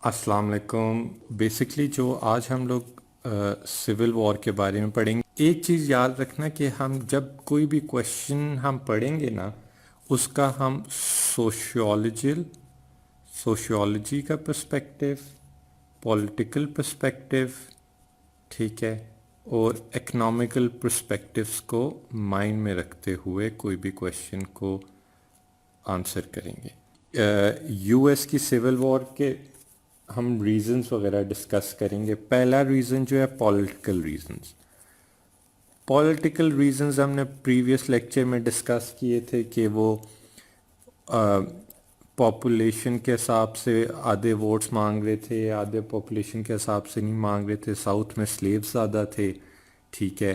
अस्सलाम वालेकुम। बेसिकली जो आज हम लोग सिविल वॉर के बारे में पढ़ेंगे, एक चीज़ याद रखना कि हम जब कोई भी क्वेश्चन हम पढ़ेंगे ना, उसका हम सोशियोलॉजी का पर्सपेक्टिव, पॉलिटिकल पर्सपेक्टिव, ठीक है, और इकोनॉमिकल पर्सपेक्टिव्स को माइंड में रखते हुए कोई भी क्वेश्चन को आंसर करेंगे। यूएस की सिविल वॉर के हम रीजंस वगैरह डिस्कस करेंगे। पहला रीज़न जो है पॉलिटिकल रीजंस। पॉलिटिकल रीजंस हमने प्रीवियस लेक्चर में डिस्कस किए थे कि वो पॉपुलेशन के हिसाब से आधे वोट्स मांग रहे थे, आधे पॉपुलेशन के हिसाब से नहीं मांग रहे थे। साउथ में स्लेव्स ज़्यादा थे, ठीक है।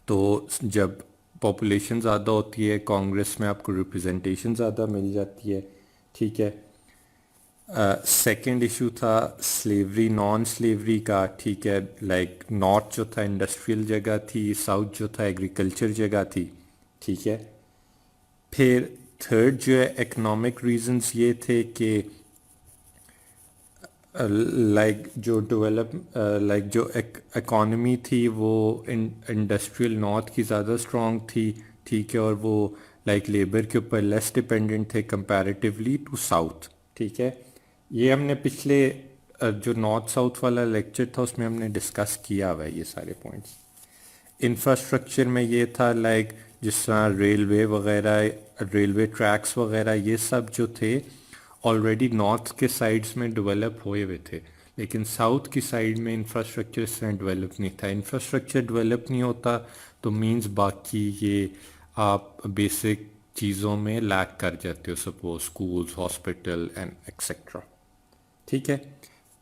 तो जब पॉपुलेशन ज़्यादा होती है, कांग्रेस में आपको रिप्रेजेंटेशन ज़्यादा मिल जाती है, ठीक है। सेकंड इशू था स्लेवरी नॉन स्लेवरी का, ठीक है। लाइक नॉर्थ जो था इंडस्ट्रियल जगह थी, साउथ जो था एग्रीकल्चर जगह थी, ठीक है। फिर थर्ड जो है इकोनॉमिक रीजंस ये थे कि लाइक जो इकॉनमी थी वो इंडस्ट्रियल नॉर्थ की ज़्यादा स्ट्रॉन्ग थी, ठीक है। और वो लाइक लेबर के ऊपर लेस डिपेंडेंट थे कंपैरेटिवली टू साउथ, ठीक है। ये हमने पिछले जो नॉर्थ साउथ वाला लेक्चर था उसमें हमने डिस्कस किया हुआ है ये सारे पॉइंट्स। इंफ्रास्ट्रक्चर में ये था लाइक जिस तरह रेलवे वगैरह, रेलवे ट्रैक्स वगैरह, ये सब जो थे ऑलरेडी नॉर्थ के साइड्स में डेवलप हुए हुए थे, लेकिन साउथ की साइड में इंफ्रास्ट्रक्चर इस तरह डेवलप नहीं था। इंफ्रास्ट्रक्चर डेवलप नहीं होता तो मींस बाकी ये आप बेसिक चीज़ों में लैक कर जाते हो, suppose schools, hospital and etcetera, ठीक है।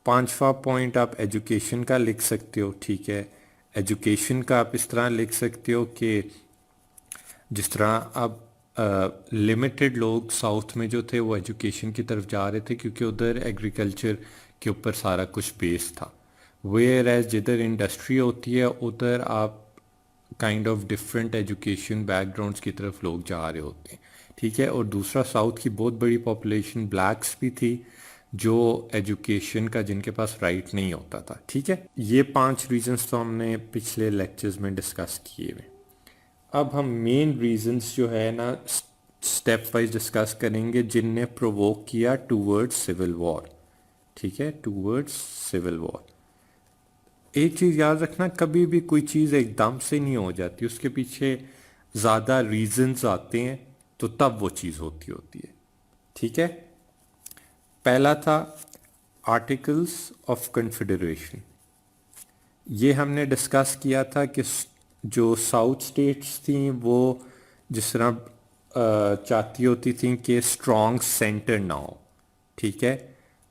पांचवा पॉइंट आप एजुकेशन का लिख सकते हो, ठीक है। एजुकेशन का आप इस तरह लिख सकते हो कि जिस तरह अब लिमिटेड लोग साउथ में जो थे वो एजुकेशन की तरफ जा रहे थे क्योंकि उधर एग्रीकल्चर के ऊपर सारा कुछ बेस था। वेयर एज जिधर इंडस्ट्री होती है उधर आप kind of different education backgrounds की तरफ लोग जा रहे होते हैं, ठीक है। और दूसरा साउथ की बहुत बड़ी पॉपुलेशन ब्लैक्स भी थी जो एजुकेशन का जिनके पास राइट नहीं होता था, ठीक है। ये 5 रीजंस तो हमने पिछले लेक्चर्स में डिस्कस किए हुए। अब हम मेन रीजंस जो है ना स्टेप वाइज डिस्कस करेंगे जिनने प्रोवोक किया टूवर्ड्स सिविल वॉर, ठीक है, टूवर्ड्स सिविल वॉर। एक चीज याद रखना, कभी भी कोई चीज एकदम से नहीं हो जाती, उसके पीछे ज्यादा रीजंस आते हैं तो तब वो चीज होती है, ठीक है। पहला था आर्टिकल्स ऑफ कन्फेडरेशन। ये हमने डिस्कस किया था कि जो साउथ स्टेट्स थी वो जिस तरह चाहती होती थी कि स्ट्रॉन्ग सेंटर ना हो, ठीक है।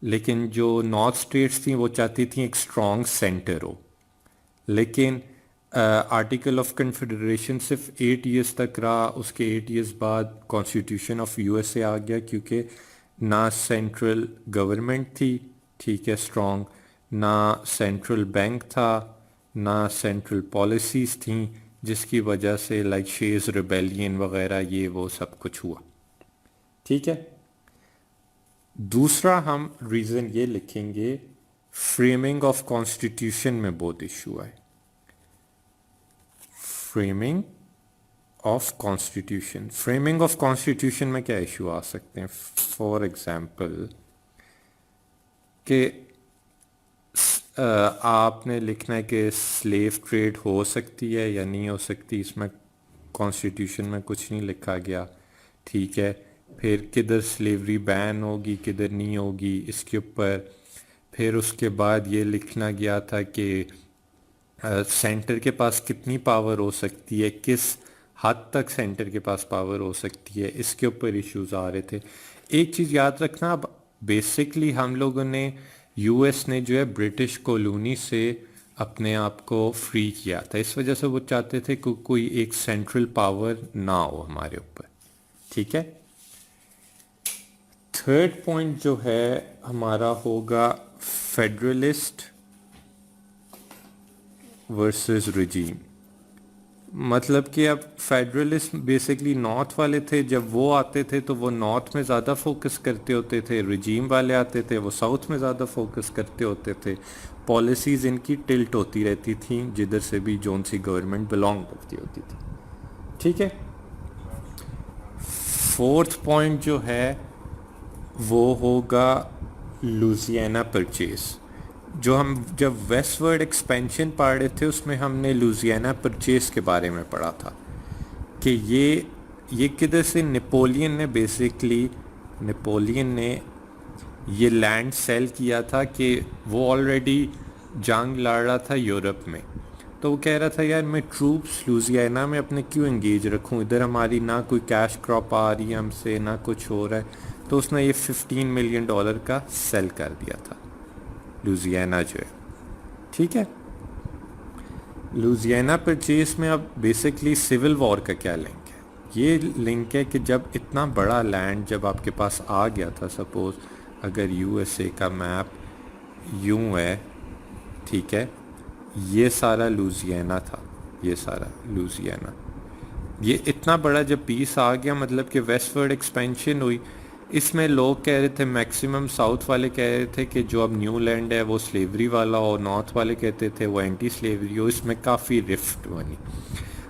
लेकिन जो नॉर्थ स्टेट्स थी वो चाहती थी एक स्ट्रॉन्ग सेंटर हो। लेकिन आर्टिकल ऑफ कन्फेडरेशन सिर्फ 8 ईयर्स तक रहा, उसके 8 ईयर्स बाद कॉन्स्टिट्यूशन ऑफ यूएसए आ गया क्योंकि ना सेंट्रल गवर्नमेंट थी, ठीक है, स्ट्रॉन्ग, ना सेंट्रल बैंक था, ना सेंट्रल पॉलिसीज थी, जिसकी वजह से लाइक शेज रिबेलियन वगैरह ये वो सब कुछ हुआ, ठीक है। दूसरा हम रीज़न ये लिखेंगे फ्रेमिंग ऑफ कॉन्स्टिट्यूशन में बहुत इशू है। Framing of constitution, framing of constitution में क्या इशू आ सकते हैं? फॉर एग्जाम्पल कि आपने लिखना है कि स्लेव ट्रेड हो सकती है या नहीं हो सकती, इसमें कॉन्स्टिट्यूशन में कुछ नहीं लिखा गया, ठीक है। फिर किधर स्लेवरी बैन होगी किधर नहीं होगी इसके ऊपर। फिर उसके बाद ये लिखना गया था कि सेंटर के पास कितनी पावर हो सकती है, किस हद तक सेंटर के पास पावर हो सकती है, इसके ऊपर इश्यूज आ रहे थे। एक चीज़ याद रखना, अब बेसिकली हम लोगों ने यूएस ने जो है ब्रिटिश कॉलोनी से अपने आप को फ्री किया था, इस वजह से वो चाहते थे कि कोई एक सेंट्रल पावर ना हो हमारे ऊपर, ठीक है। थर्ड पॉइंट जो है हमारा होगा फेडरलिस्ट वर्सेस रिजीम। मतलब कि अब फेडरलिस्ट बेसिकली नॉर्थ वाले थे, जब वो आते थे तो वो नॉर्थ में ज़्यादा फोकस करते होते थे, रिजीम वाले आते थे वो साउथ में ज़्यादा फोकस करते होते थे, पॉलिसीज़ इनकी टिल्ट होती रहती थी जिधर से भी जोन सी गवर्नमेंट बिलोंग करती होती थी। ठीक है, फोर्थ पॉइंट जो है वो होगा लुजियाना परचेज। जो हम जब वेस्टवर्ड एक्सपेंशन पढ़ रहे थे उसमें हमने लुजियाना परचेज के बारे में पढ़ा था कि ये किधर से नेपोलियन ने ये लैंड सेल किया था कि वो ऑलरेडी जंग लड़ रहा था यूरोप में, तो वो कह रहा था यार मैं ट्रूप्स लुजियाना में अपने क्यों एंगेज रखूं, इधर हमारी ना कोई कैश क्रॉप आ रही है हमसे ना कुछ हो रहा है, तो उसने ये $15 मिलियन का सेल कर दिया था लुजियाना जो है। ठीक है, लुजियाना परचेज में अब बेसिकली सिविल वॉर का क्या लिंक है? ये लिंक है कि जब इतना बड़ा लैंड जब आपके पास आ गया था, सपोज अगर यूएसए का मैप यूं है, ठीक है, ये सारा लुजियाना था, ये सारा लुजियाना, ये इतना बड़ा जब पीस आ गया मतलब कि वेस्टवर्ड एक्सपेंशन हुई, इसमें लोग कह रहे थे, मैक्सिमम साउथ वाले कह रहे थे कि जो अब न्यू लैंड है वो स्लेवरी वाला हो, नॉर्थ वाले कहते थे वो एंटी स्लेवरी हो, इसमें काफ़ी रिफ्ट बनी।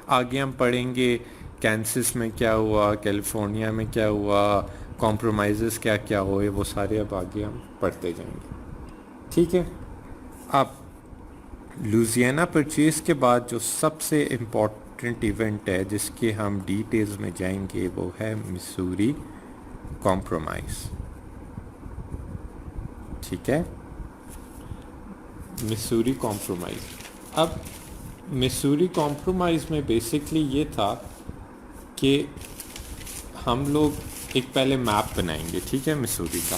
आगे हम पढ़ेंगे कैंसस में क्या हुआ, कैलिफोर्निया में क्या हुआ, कॉम्प्रोमाइज़ क्या क्या हुए, वो सारे अब आगे हम पढ़ते जाएंगे। ठीक है, अब लुजियाना परचेज के बाद जो सबसे इम्पोर्टेंट इवेंट है जिसके हम डिटेल्स में जाएंगे वो है मिसूरी कॉम्प्रोमाइज़। ठीक है, मिसूरी कॉम्प्रोमाइज़। अब मिसूरी कॉम्प्रोमाइज़ में बेसिकली ये था कि हम लोग एक पहले मैप बनाएंगे, ठीक है, मिसूरी का।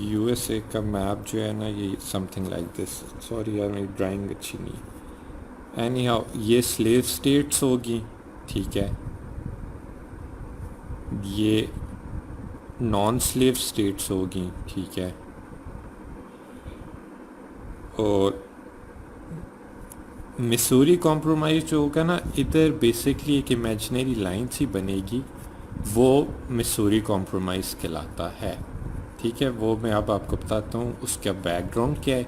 यूएसए का मैप जो है ना, ये समथिंग लाइक दिस, सॉरी यार मेरी ड्राइंग अच्छी नहीं। एनी हाउ ये स्लेव स्टेट्स होगी, ठीक है, ये नॉन स्लेव स्टेट्स होगी, ठीक है, और मिसूरी कॉम्प्रोमाइज़ जो होगा ना, इधर बेसिकली एक इमेजिनरी लाइन सी बनेगी, वो मिसूरी कॉम्प्रोमाइज़ कहलाता है। ठीक है, वो मैं अब आपको बताता हूँ उसका बैकग्राउंड क्या है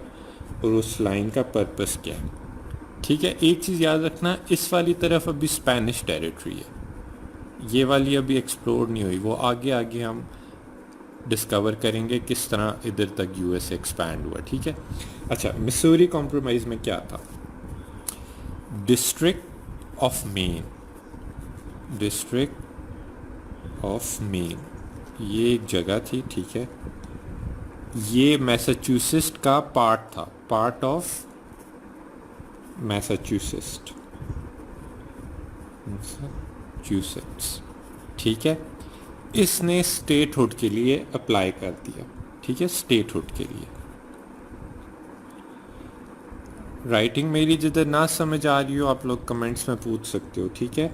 और उस लाइन का पर्पस क्या है। ठीक है, एक चीज़ याद रखना, इस वाली तरफ अभी स्पेनिश टेरिटरी है, ये वाली अभी एक्सप्लोर नहीं हुई, वो आगे आगे हम डिस्कवर करेंगे किस तरह इधर तक यूएस एक्सपैंड हुआ। ठीक है, अच्छा, मिसूरी कॉम्प्रोमाइज़ में क्या था? डिस्ट्रिक्ट ऑफ मेन ये एक जगह थी, ठीक है, ये मैसाचुसेट्स का पार्ट था, पार्ट ऑफ मैसाचुसेट्स, ठीक है, इसने स्टेटहुड के लिए अप्लाई कर दिया, ठीक है, स्टेटहुड के लिए। राइटिंग मेरी जिधर ना समझ आ रही हो आप लोग कमेंट्स में पूछ सकते हो, ठीक है।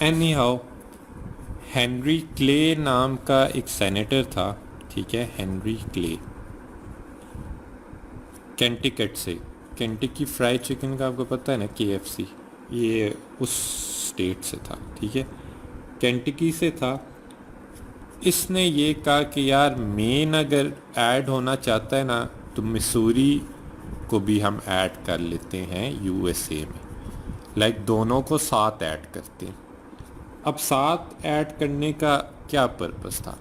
एनी हाउ हेनरी क्ले नाम का एक सेनेटर था, ठीक है, हेनरी क्ले, कैंटिकट से, केंटकी फ्राइड चिकन का आपको पता है ना, KFC, ये उस स्टेट से था, ठीक है, केंटकी से था। इसने ये कहा कि यार मेन अगर ऐड होना चाहता है ना तो मिसूरी को भी हम ऐड कर लेते हैं यूएसए में, लाइक दोनों को साथ ऐड करते हैं। अब साथ ऐड करने का क्या पर्पस था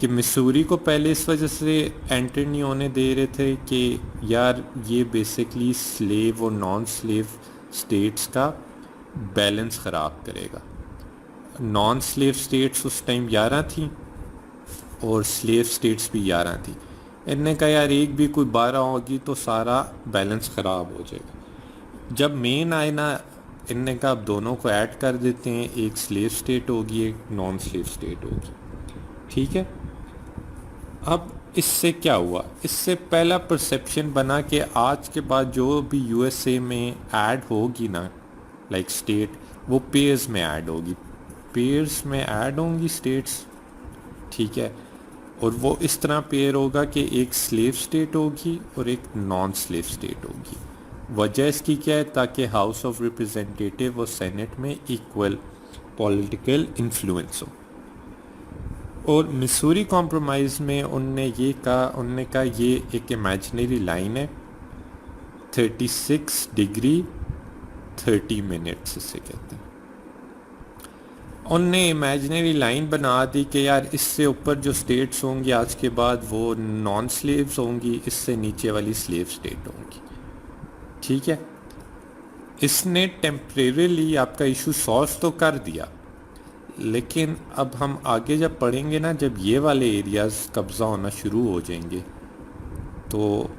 कि मिसूरी को पहले इस वजह से एंटर नहीं होने दे रहे थे कि यार ये बेसिकली स्लेव और नॉन स्लेव स्टेट्स का बैलेंस ख़राब करेगा। नॉन स्लेव स्टेट्स उस टाइम 11 थी और स्लेव स्टेट्स भी 11 थी। इनने कहा यार एक भी कोई 12 होगी तो सारा बैलेंस ख़राब हो जाएगा। जब मेन आए ना, इनने कहा अब दोनों को ऐड कर देते हैं, एक स्लेव स्टेट होगी एक नॉन स्लेव स्टेट होगी, ठीक है। अब इससे क्या हुआ, इससे पहला परसेप्शन बना कि आज के बाद जो भी यूएसए में ऐड होगी ना, लाइक स्टेट, वो पेयर्स में ऐड होगी, पेयर्स में ऐड होंगी स्टेट्स, ठीक है, और वो इस तरह पेयर होगा कि एक स्लेव स्टेट होगी और एक नॉन स्लेव स्टेट होगी। वजह इसकी क्या है? ताकि हाउस ऑफ रिप्रेजेंटेटिव और सेनेट में इक्वल पॉलिटिकल इन्फ्लुएंस हो। और मिसूरी कॉम्प्रोमाइज़ में उनने कहा ये एक इमेजिनरी लाइन है, 36 डिग्री 30 मिनट्स इसे कहते हैं। उनने इमेजिनरी लाइन बना दी कि यार इससे ऊपर जो स्टेट्स होंगी आज के बाद वो नॉन स्लेव्स होंगी, इससे नीचे वाली स्लेव स्टेट होंगी। ठीक है, इसने टेम्परेरीली आपका इशू सॉल्व तो कर दिया, लेकिन अब हम आगे जब पढ़ेंगे ना, जब ये वाले एरियाज़ कब्ज़ा होना शुरू हो जाएंगे तो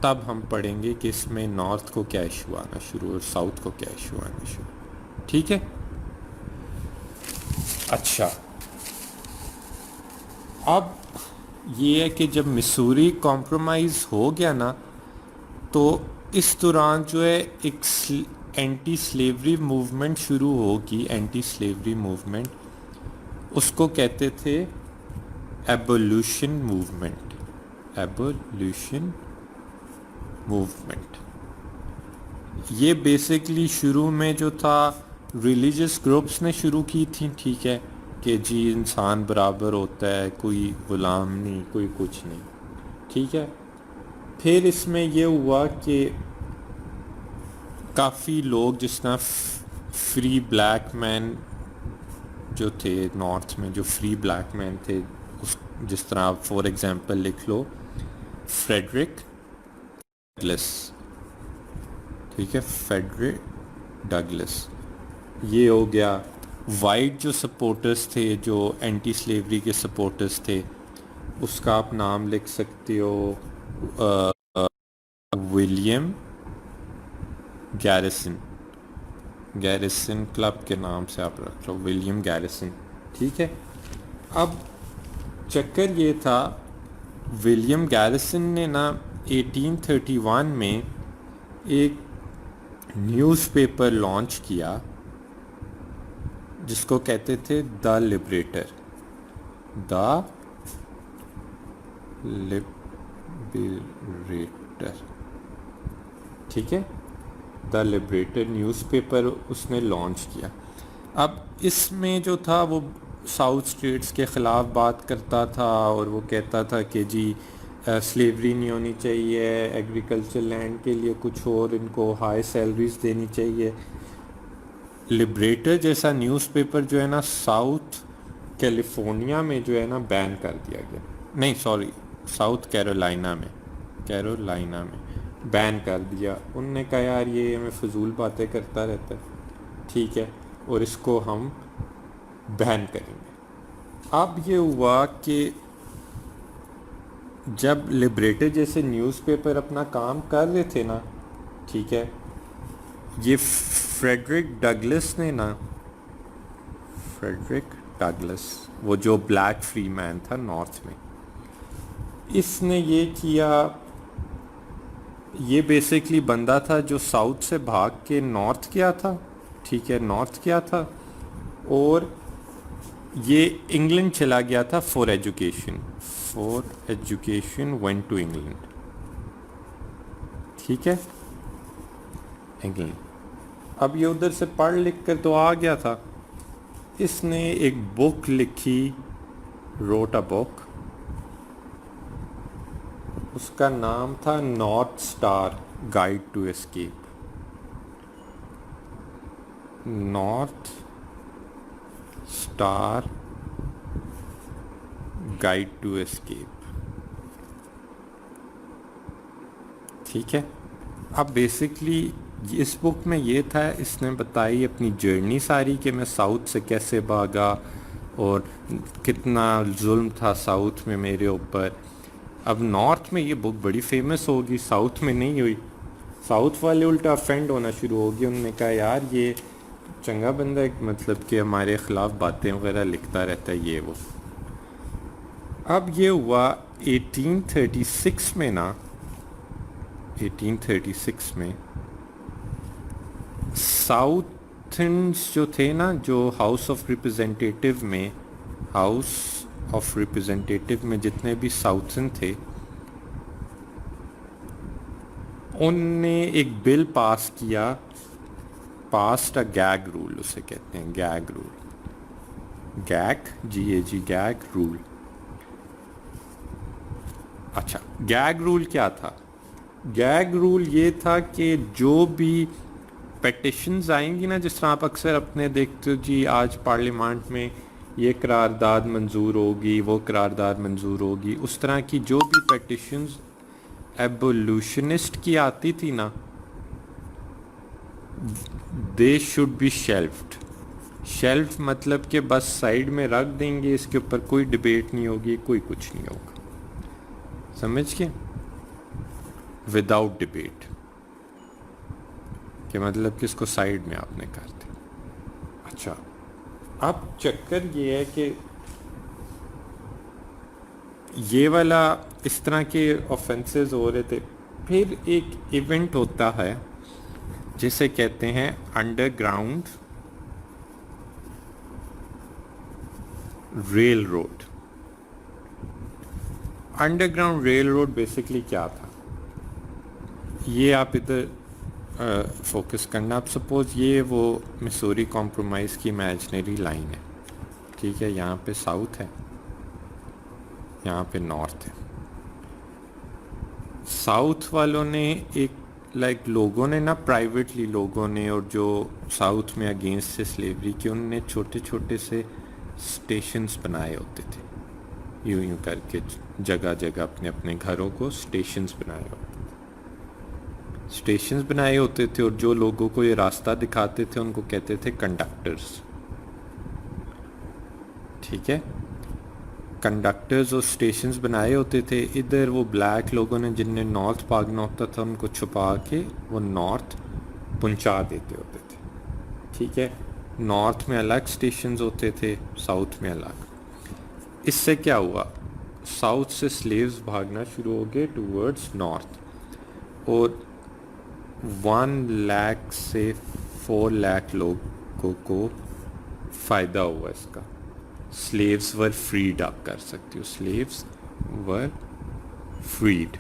तब हम पढ़ेंगे कि इसमें नॉर्थ को क्या इशू आना शुरू और साउथ को क्या इशू आना शुरू। ठीक है, अच्छा, अब ये है कि जब मिसूरी कॉम्प्रोमाइज़ हो गया ना, तो इस दौरान जो है एक एंटी स्लेवरी मूवमेंट शुरू होगी। एंटी स्लेवरी मूवमेंट, उसको कहते थे एबोल्यूशन मूवमेंट। एबोल्यूशन मूवमेंट ये बेसिकली शुरू में जो था रिलीजियस ग्रुप्स ने शुरू की थी। ठीक है, कि जी इंसान बराबर होता है, कोई गुलाम नहीं, कोई कुछ नहीं। ठीक है, फिर इसमें ये हुआ कि काफ़ी लोग जिस तरह फ्री ब्लैक मैन जो थे नॉर्थ में, जो फ्री ब्लैक मैन थे, उस जिस तरह आप फॉर एग्जांपल लिख लो फ्रेडरिक डगलस। ठीक है, फ्रेडरिक डगलस ये हो गया। वाइट जो सपोर्टर्स थे, जो एंटी स्लेवरी के सपोर्टर्स थे, उसका आप नाम लिख सकते हो विलियम गैरिसन। गैरिसन क्लब के नाम से आप रख लो, विलियम गैरिसन। ठीक है, अब चक्कर ये था, विलियम गैरिसन ने ना 1831 में एक न्यूज़पेपर लॉन्च किया जिसको कहते थे द लिबरेटर। द लिबरेटर, ठीक है, द लिबरेटर न्यूज़पेपर उसने लॉन्च किया। अब इसमें जो था वो साउथ स्टेट्स के ख़िलाफ़ बात करता था और वो कहता था कि जी स्लेवरी नहीं होनी चाहिए, एग्रीकल्चर लैंड के लिए कुछ और, इनको हाई सैलरीज देनी चाहिए। लिबरेटर जैसा न्यूज़पेपर जो है ना साउथ कैलिफोर्निया में जो है ना बैन कर दिया गया, नहीं सॉरी साउथ कैरोलिना में बैन कर दिया। उनने कहा यार ये हमें फजूल बातें करता रहता है, ठीक है, और इसको हम बैन करेंगे। अब ये हुआ कि जब लिबरेटर जैसे न्यूज़पेपर अपना काम कर रहे थे ना, ठीक है, ये फ्रेडरिक डगलस ने ना, फ्रेडरिक डगलस वो जो ब्लैक फ्री मैन था नॉर्थ में, इसने ये किया। ये बेसिकली बंदा था जो साउथ से भाग के नॉर्थ गया था, ठीक है, नॉर्थ गया था, और ये इंग्लैंड चला गया था for education went to England, ठीक है, इंग्लैंड। अब ये उधर से पढ़ लिख कर तो आ गया था। इसने एक बुक लिखी, रोट अ बुक, उसका नाम था North Star guide to escape. North Star guide to escape, ठीक है। अब बेसिकली इस बुक में ये था, इसने बताई अपनी जर्नी सारी कि मैं साउथ से कैसे भागा और कितना जुल्म था साउथ में मेरे ऊपर। अब नॉर्थ में ये बुक बड़ी फेमस होगी, साउथ में नहीं हुई। साउथ वाले उल्टा अफेंड होना शुरू हो गए। उन्होंने कहा यार ये चंगा बंदा है, मतलब कि हमारे ख़िलाफ़ बातें वगैरह लिखता रहता है ये वो। अब ये हुआ 1836 में ना, 1836 में साउथन्स जो थे ना, जो हाउस ऑफ रिप्रेजेंटेटिव में, हाउस ऑफ रिप्रेजेंटेटिव में जितने भी साउथर्न थे, उनने एक बिल पास किया, पास्ट अ गैग रूल, उसे कहते हैं gag rule, gag GAG gag rule. अच्छा, गैग रूल क्या था? गैग रूल ये था कि जो भी पेटिशंस आएंगी ना, जिस तरह आप अक्सर अपने देखते हो जी आज पार्लियामेंट में ये करारदाद मंजूर होगी, वो करारदाद मंजूर होगी, उस तरह की जो भी पेटिशंस एबोल्यूशनिस्ट की आती थी ना, they should be shelved. Shelf मतलब कि बस साइड में रख देंगे, इसके ऊपर कोई डिबेट नहीं होगी, कोई कुछ नहीं होगा, समझ के, विदाउट डिबेट कि मतलब कि इसको साइड में आपने कर दिया। अच्छा, अब चक्कर ये है कि ये वाला इस तरह के ऑफेंसेस हो रहे थे। फिर एक इवेंट होता है जिसे कहते हैं underground rail road. Underground rail road basically क्या था, ये आप इधर फोकस करना। आप सपोज ये वो मिसूरी कॉम्प्रोमाइज़ की इमेजिनरी लाइन है, ठीक है, यहाँ पे साउथ है, यहाँ पे नॉर्थ है। साउथ वालों ने एक लोगों ने ना, प्राइवेटली लोगों ने, और जो साउथ में अगेंस्ट से स्लेवरी की, उन्होंने छोटे छोटे से स्टेशंस बनाए होते थे, यूं यूं करके जगह जगह अपने अपने घरों को स्टेशंस बनाए होते थे, स्टेशंस बनाए होते थे। और जो लोगों को ये रास्ता दिखाते थे उनको कहते थे कंडक्टर्स, ठीक है, कंडक्टर्स और स्टेशंस बनाए होते थे। इधर वो ब्लैक लोगों ने जिनने नॉर्थ भागना होता था उनको छुपा के वो नॉर्थ पहुंचा देते होते थे, ठीक है। नॉर्थ में अलग स्टेशंस होते थे, साउथ में अलग। इससे क्या हुआ, साउथ से स्लेव्स भागना शुरू हो गए टूवर्ड्स नॉर्थ, और 1 लाख से 4 लाख लोगों को फ़ायदा हुआ इसका। स्लेव्स वर फ्रीड, आप कर सकते हो, स्लेव्स वर फ्रीड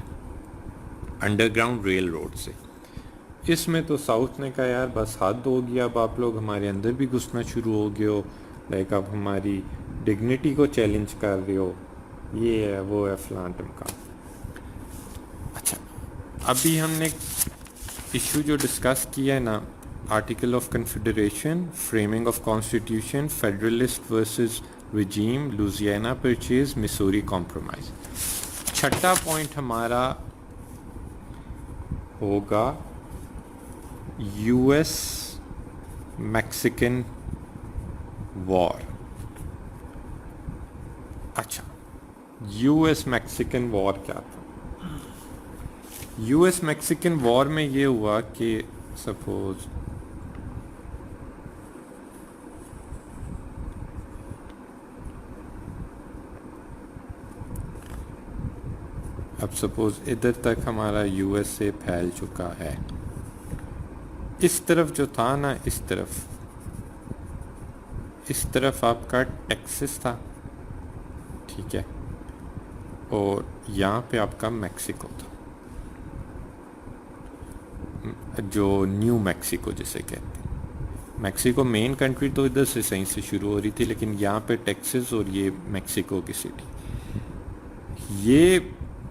अंडरग्राउंड रेल रोड से। इसमें तो साउथ ने कहा यार बस हद हो गया, अब आप लोग हमारे अंदर भी घुसना शुरू हो गए हो, लाइक अब हमारी डिग्निटी को चैलेंज कर रहे हो, ये है वो है फलान टिमका। अच्छा, अभी हमने इशू जो डिस्कस किया है ना, article of confederation, framing of constitution, federalist versus regime, Louisiana purchase, Missouri compromise. छठा पॉइंट हमारा होगा यूएस मैक्सिकन वॉर। अच्छा, यूएस मैक्सिकन वॉर क्या था? यूएस मैक्सिकन वॉर में ये हुआ कि सपोज अब सपोज इधर तक हमारा यूएसए फैल चुका है, इस तरफ जो था ना, इस तरफ आपका टेक्सास था, ठीक है, और यहाँ पे आपका मैक्सिको था, जो न्यू मैक्सिको जिसे कहते हैं। मैक्सिको मेन कंट्री तो इधर से सही से शुरू हो रही थी, लेकिन यहाँ पे टेक्सास और ये मैक्सिको की सिटी, ये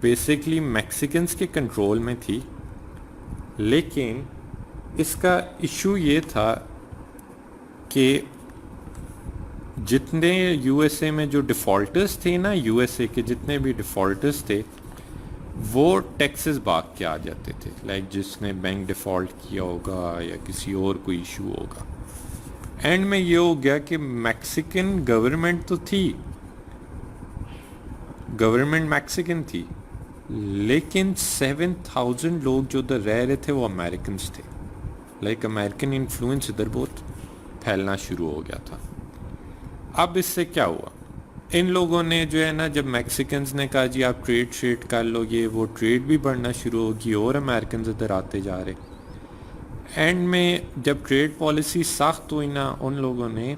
बेसिकली मैक्सिकन्स के कंट्रोल में थी। लेकिन इसका इशू ये था कि जितने यूएसए में जो डिफ़ॉल्टर्स थे ना, यूएसए के जितने भी डिफ़ॉल्टर्स थे वो टेक्सास भाग के आ जाते थे, लाइक जिसने बैंक डिफ़ॉल्ट किया होगा या किसी और कोई इशू होगा। एंड में ये हो गया कि मैक्सिकन गवर्नमेंट तो थी, गवर्नमेंट मैक्सिकन थी, लेकिन 7,000 लोग जो उधर रह रहे थे वो अमेरिकन थे, लाइक अमेरिकन इन्फ्लुएंस इधर बहुत फैलना शुरू हो गया था। अब इससे क्या हुआ, इन लोगों ने जो है ना, जब मैक्सिकन्स ने कहा जी आप ट्रेड कर लो, ये वो ट्रेड भी बढ़ना शुरू होगी और अमेरिकन इधर आते जा रहे। एंड में जब ट्रेड पॉलिसी सख्त हुई ना, उन लोगों ने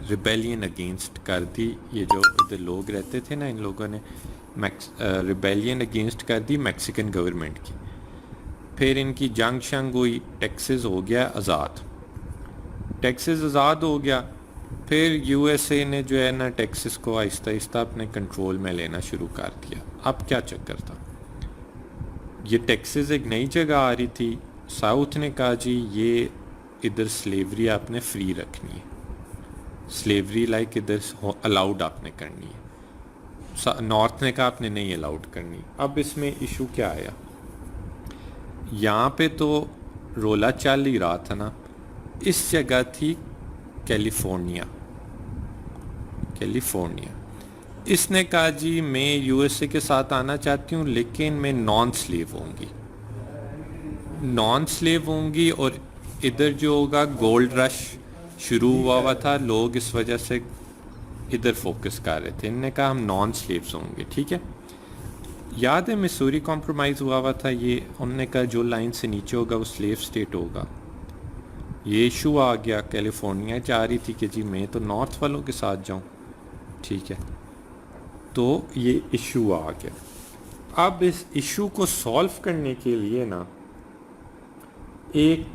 रिबेलियन अगेंस्ट कर दी। ये जो उधर लोग रहते थे ना, इन लोगों ने रिबेलियन अगेंस्ट कर दी मैक्सिकन गवर्नमेंट की। फिर इनकी जंग शंग हुई, टेक्सास हो गया आज़ाद। टेक्सास आज़ाद हो गया, फिर यूएसए ने जो है ना टेक्सास को आहिस्ता आहिस्ता अपने कंट्रोल में लेना शुरू कर दिया। अब क्या चक्कर था, ये टेक्सास एक नई जगह आ रही थी, साउथ ने कहा जी ये इधर स्लेवरी आपने फ्री रखनी है, स्लेवरी लाइक इधर अलाउड आपने करनी है। नॉर्थ ने कहा आपने नहीं अलाउड करनी। अब इसमें इशू क्या आया, यहाँ पे तो रोला चल ही रहा था ना, इस जगह थी कैलिफोर्निया। कैलिफोर्निया इसने कहा जी मैं यूएसए के साथ आना चाहती हूँ, लेकिन मैं नॉन स्लेव होंगी, नॉन स्लेव होंगी। और इधर जो होगा गोल्ड रश शुरू हुआ था, लोग इस वजह से इधर फोकस कर रहे थे। इनने कहा हम नॉन स्लेव्स होंगे, ठीक है। याद है मिसूरी कॉम्प्रोमाइज़ हुआ था, ये उन्होंने कहा जो लाइन से नीचे होगा वो स्लेव स्टेट होगा। ये इशू आ गया, कैलिफोर्निया चाह रही थी कि जी मैं तो नॉर्थ वालों के साथ जाऊं, ठीक है। तो ये इशू आ गया। अब इस इशू को सॉल्व करने के लिए ना एक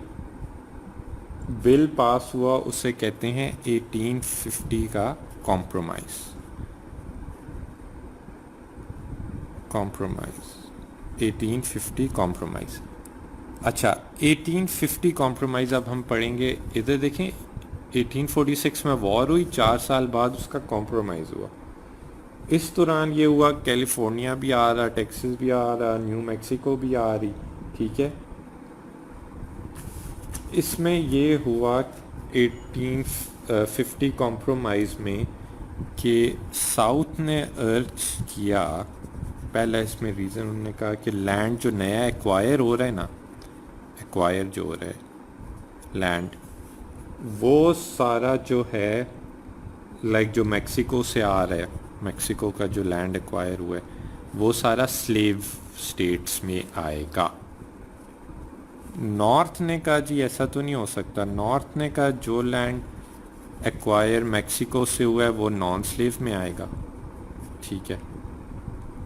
बिल पास हुआ, उसे कहते हैं 1850 का कॉम्प्रोमाइज़। 1850 कॉम्प्रोमाइज़। अच्छा, 1850 कॉम्प्रोमाइज़ अब हम पढ़ेंगे। इधर देखें, 1846 में वॉर हुई, 4 साल बाद उसका कॉम्प्रोमाइज़ हुआ। इस दौरान ये हुआ कैलिफोर्निया भी आ रहा, टेक्सास भी आ रहा, न्यू मैक्सिको भी आ रही, ठीक है। इसमें ये हुआ 1850 कॉम्प्रोमाइज़ में कि साउथ ने अर्ज किया, पहला इसमें रीज़न उन्होंने कहा कि लैंड जो नया एक्वायर हो रहा है ना, एक्वायर जो हो रहा है लैंड, वो सारा जो है लाइक जो मैक्सिको से आ रहा है, मैक्सिको का जो लैंड एक्वायर हुआ है वो सारा स्लेव स्टेट्स में आएगा। नॉर्थ ने कहा जी ऐसा तो नहीं हो सकता। नॉर्थ ने कहा जो लैंड एक्वायर मैक्सिको से हुआ है वो नॉन स्लेव में आएगा, ठीक है।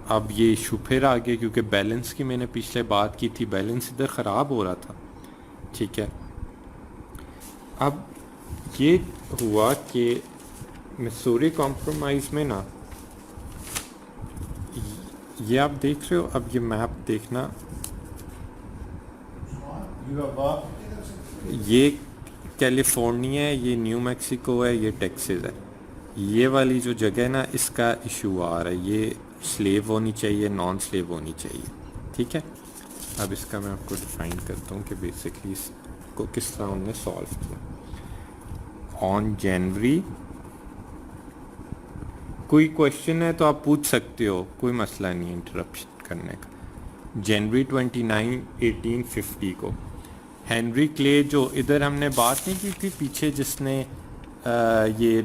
अब ये इशू फिर आ गया, क्योंकि बैलेंस की मैंने पिछले बात की थी, बैलेंस इधर ख़राब हो रहा था, ठीक है। अब ये हुआ कि मिसूरी कॉम्प्रोमाइज़ में ना, ये आप देख रहे हो, अब ये मैप देखना, ये कैलिफोर्निया है, ये न्यू मैक्सिको है, ये टेक्सास है। ये वाली जो जगह है ना, इसका इशू आ रहा है, ये स्लेव होनी चाहिए, नॉन स्लेव होनी चाहिए, ठीक है। अब इसका मैं आपको डिफाइन करता हूँ कि बेसिकली इसको किस तरह उन्होंने सॉल्व किया। ऑन जनवरी, कोई क्वेश्चन है तो आप पूछ सकते हो, कोई मसला नहीं इंटरप्शन करने का। जनवरी 29, 1850 को हेनरी क्ले, जो इधर हमने बात नहीं की थी पीछे, जिसने ये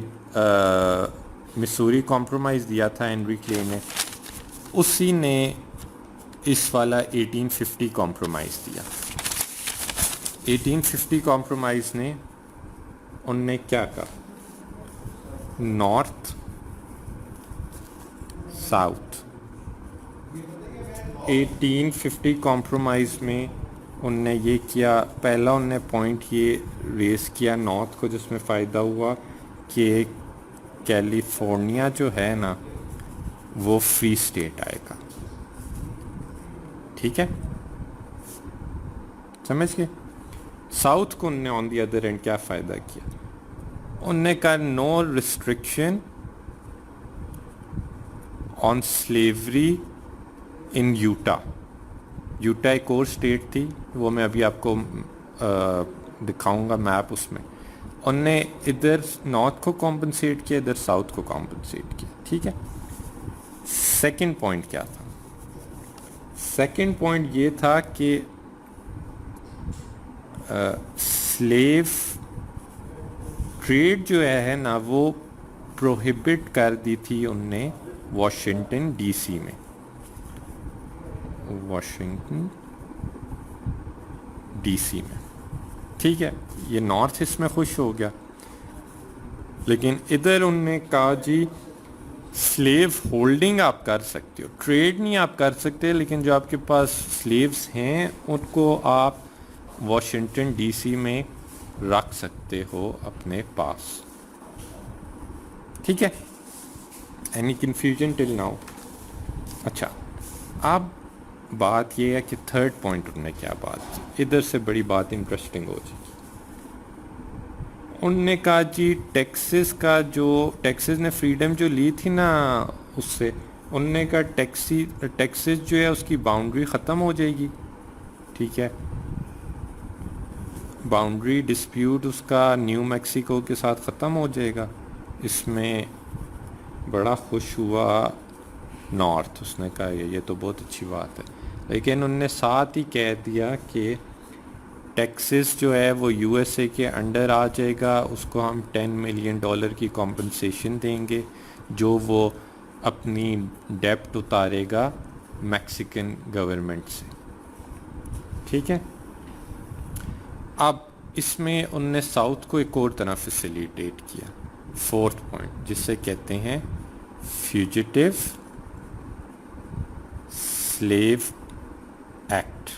मिसूरी कॉम्प्रोमाइज़ दिया था हेनरी क्ले ने, उसी ने इस वाला 1850 कॉम्प्रोमाइज़ दिया। 1850 कॉम्प्रोमाइज़ ने उनने क्या कहा, नॉर्थ साउथ, 1850 कॉम्प्रोमाइज़ में उनने ये किया, पहला उनने पॉइंट ये रेस किया नॉर्थ को, जिसमें फ़ायदा हुआ कि कैलिफोर्निया जो है ना वो फ्री स्टेट आएगा, ठीक है, समझ गए। साउथ को उनने ऑन दी अदर एंड क्या फ़ायदा किया, उनने कहा no restriction on slavery in Utah. Utah एक और स्टेट थी, वो मैं अभी आपको दिखाऊंगा मैप, उसमें उनने इधर नॉर्थ को कॉम्पनसेट किया, इधर साउथ को कॉम्पनसेट किया, ठीक है। सेकंड पॉइंट क्या था, सेकंड पॉइंट ये था कि स्लेव ट्रेड जो है ना वो प्रोहिबिट कर दी थी उनने वॉशिंगटन डीसी में, वॉशिंगटन डीसी में, ठीक है। ये नॉर्थ इसमें खुश हो गया। लेकिन इधर उनने कहा जी स्लेव होल्डिंग आप कर सकते हो, ट्रेड नहीं आप कर सकते, लेकिन जो आपके पास स्लेव्स हैं उनको आप वॉशिंगटन डीसी में रख सकते हो अपने पास। ठीक है, एनी कन्फ्यूजन टिल नाउ? अच्छा, अब बात ये है कि थर्ड पॉइंट उन्होंने क्या बात की, इधर से बड़ी बात इंटरेस्टिंग हो जाएगी। उनने कहा जी टेक्सास का जो टेक्सास ने फ्रीडम जो ली थी ना, उससे उनने कहा टेक्सास जो है उसकी बाउंड्री ख़त्म हो जाएगी। ठीक है, बाउंड्री डिस्प्यूट उसका न्यू मैक्सिको के साथ ख़त्म हो जाएगा। इसमें बड़ा खुश हुआ नॉर्थ, उसने कहा ये तो बहुत अच्छी बात है, लेकिन उनने साथ ही कह दिया कि टेक्सास जो है वो यूएसए के अंडर आ जाएगा, उसको हम $10 मिलियन की कॉम्पनसेशन देंगे जो वो अपनी डेप्ट उतारेगा मैक्सिकन गवर्नमेंट से। ठीक है, अब इसमें उनने साउथ को एक और तरह फैसिलिटेट किया, फोर्थ पॉइंट, जिसे कहते हैं फ्यूजिटिव स्लेव एक्ट।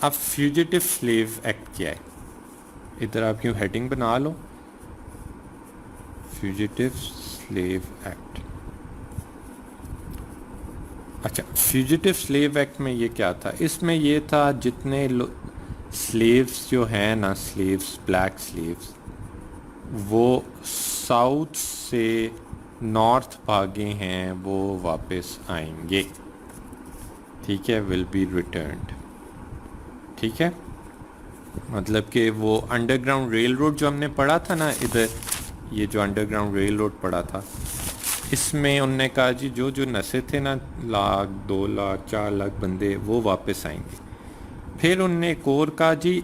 अब फ्यूजिटिव स्लेव एक्ट क्या है, इधर आप यूँ हेडिंग बना लो, फ्यूजिटिव स्लेव एक्ट। अच्छा, फ्यूजिटिव स्लेव एक्ट में ये क्या था, इसमें ये था जितने स्लेव्स जो हैं ना, स्लेव्स ब्लैक स्लेव्स, वो साउथ से नॉर्थ भागे हैं वो वापस आएंगे। ठीक है, विल बी रिटर्न्ड। ठीक है, मतलब कि वो अंडरग्राउंड रेल रोड जो हमने पढ़ा था ना इधर, ये जो अंडरग्राउंड रेल रोड पढ़ा था, इसमें उनने कहा जी जो जो नशे थे ना, 1,00,000, 2,00,000, 4,00,000 बंदे वो वापस आएंगे। फिर उनने एक और कहा जी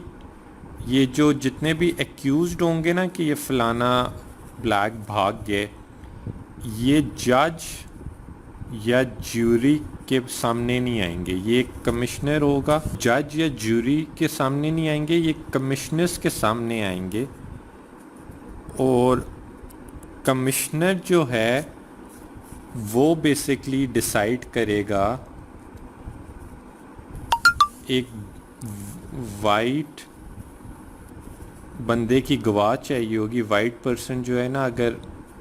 ये जो जितने भी एक्यूज्ड होंगे ना कि ये फलाना ब्लैक भाग गए, ये जज या ज्यूरी के सामने नहीं आएंगे, ये कमिश्नर होगा, जज या ज्यूरी के सामने नहीं आएंगे, ये कमिश्नर्स के सामने आएंगे। और कमिश्नर जो है वो बेसिकली डिसाइड करेगा, एक वाइट बंदे की गवाह चाहिए होगी, वाइट पर्सन जो है ना, अगर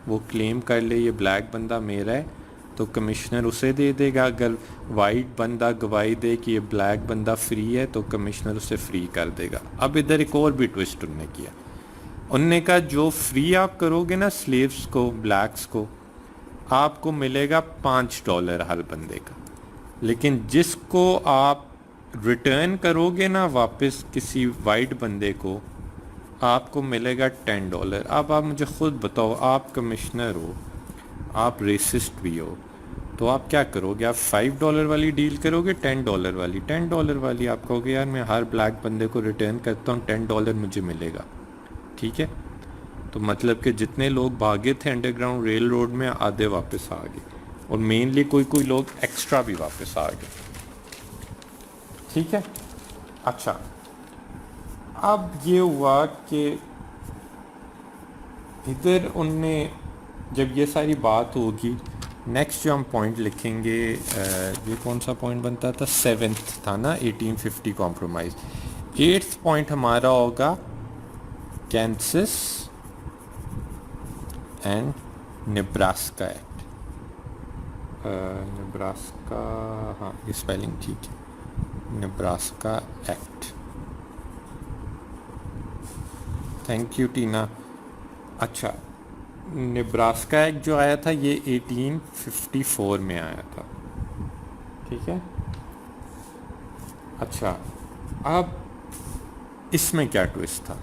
वो क्लेम कर ले ये ब्लैक बंदा मेरा है तो कमिश्नर उसे दे देगा, अगर वाइट बंदा गवाही दे कि ये ब्लैक बंदा फ्री है तो कमिश्नर उसे फ्री कर देगा। अब इधर एक और भी ट्विस्ट उन्होंने किया, उनने कहा जो फ्री आप करोगे ना स्लेव्स को, ब्लैक्स को, आपको मिलेगा $5 हर बंदे का, लेकिन जिसको आप रिटर्न करोगे ना वापस किसी वाइट बंदे को, आपको मिलेगा $10। अब आप मुझे ख़ुद बताओ, आप कमिश्नर हो, आप रेसिस्ट भी हो, तो आप क्या करोगे? आप $5 वाली डील करोगे, $10 वाली? $10 वाली आप कहोगे यार मैं हर ब्लैक बंदे को रिटर्न करता हूँ, $10 मुझे मिलेगा। ठीक है, तो मतलब कि जितने लोग भागे थे अंडरग्राउंड रेल रोड में, आधे वापस आ गए, और मेनली कोई कोई लोग एक्स्ट्रा भी वापस आ गए। ठीक है, अच्छा, अब ये हुआ कि इधर उनने जब ये सारी बात होगी, नेक्स्ट जो हम पॉइंट लिखेंगे, ये कौन सा पॉइंट बनता था, 7th था ना, 1850 कॉम्प्रोमाइज़। 8th पॉइंट हमारा होगा Kansas and Nebraska act. Nebraska, हाँ ये स्पेलिंग ठीक है, नेब्रास्का एक्ट। थैंक यू टीना। अच्छा, नेब्रास्का एक्ट जो आया था ये 1854 में आया था। ठीक है, अच्छा, अब इसमें क्या ट्विस्ट था,